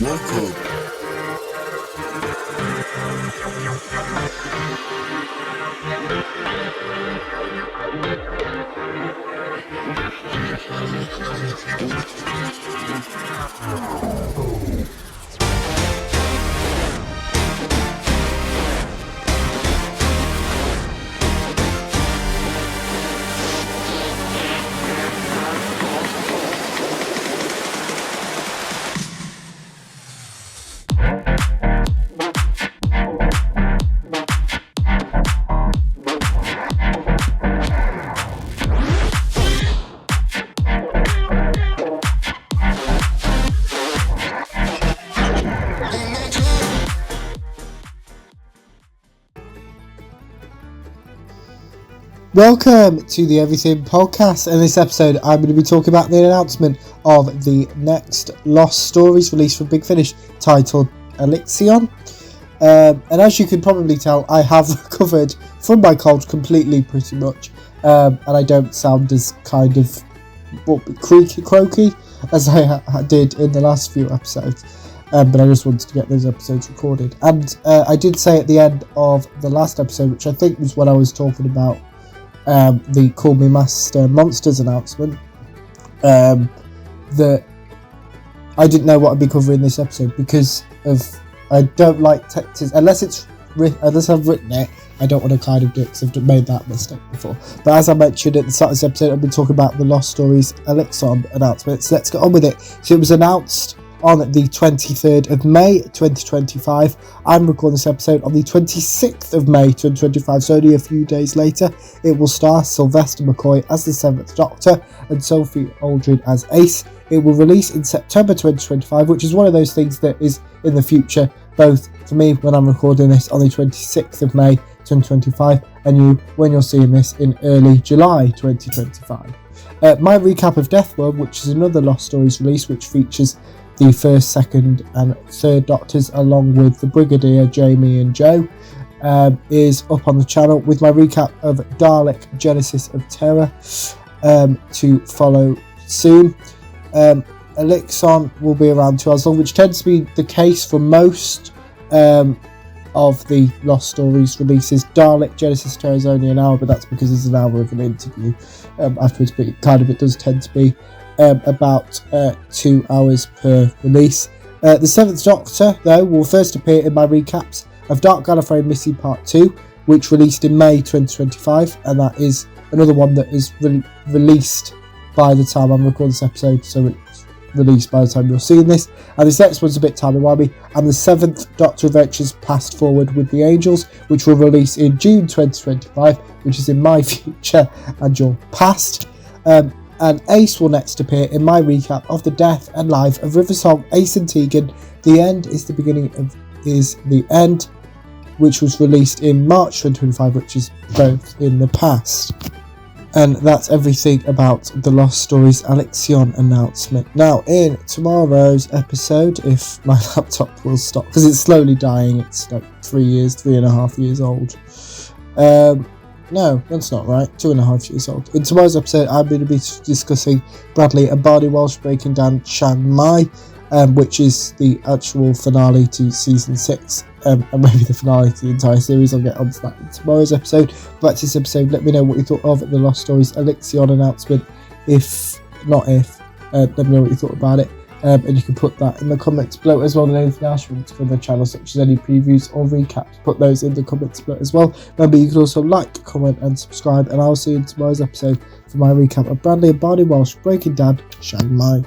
Welcome. Welcome to the Everything Podcast. In this episode, I'm going to be talking about the announcement of the next Lost Stories release from Big Finish titled Alixion. And as you can probably tell, I have recovered from my cold completely pretty much. And I don't sound as kind of croaky as I did in the last few episodes. But I just wanted to get those episodes recorded. And I did say at the end of the last episode, which I think was when I was talking about the Call Me Master Monsters announcement, that I didn't know what I'd be covering this episode because I don't like texts unless I've written it. I don't want to kind of do it because I've made that mistake before. But as I mentioned at the start of this episode, I've been talking about the Lost Stories Alixion announcement. So let's get on with it. So it was announced on the 23rd of May 2025. I'm recording this episode on the 26th of May 2025, so only a few days later. It will star Sylvester McCoy as the 7th Doctor and Sophie Aldred as Ace. It will release in September 2025, which is one of those things that is in the future, both for me when I'm recording this on the 26th of May 2025 and you when you're seeing this in early July 2025. My recap of Death World, which is another Lost Stories release which features the first, second and third Doctors along with the Brigadier, Jamie and Joe, is up on the channel with my recap of Dalek Genesis of Terror to follow soon. Alixion will be around 2 hours long, which tends to be the case for most of the Lost Stories releases. Dalek Genesis of Terror is only an hour, but that's because there's an hour of an interview afterwards, but it does tend to be about 2 hours per release. The 7th Doctor, though, will first appear in my recaps of Dark Gallifrey Missing Part 2, which released in May 2025, and that is another one that is released by the time I'm recording this episode, so it's released by the time you're seeing this. And this next one's a bit timey-wimey, and the 7th Doctor Adventures Past Forward with the Angels, which will release in June 2025, which is in my future and your past. And Ace will next appear in my recap of the death and life of Riversong, Ace and Tegan. The End is the beginning of is the End, which was released in March 2025, which is both in the past. And that's everything about the Lost Stories Alixion announcement. Now, in tomorrow's episode, if my laptop will stop, because it's slowly dying, it's like 3.5 years old. No, that's not right. 2.5 years old. In tomorrow's episode, I'm going to be discussing Bradley and Barney Walsh breaking down Chiang Mai, which is the actual finale to season 6, and maybe the finale to the entire series. I'll get onto that in tomorrow's episode. Back to this episode, let me know what you thought of the Lost Stories Alixion announcement. Let me know what you thought about it. And you can put that in the comments below as well, and anything else you want to cover on the channel, such as any previews or recaps, put those in the comments below as well. Remember, you can also like, comment and subscribe, and I'll see you in tomorrow's episode for my recap of Bradley and Barney Walsh breaking down Chiang Mai.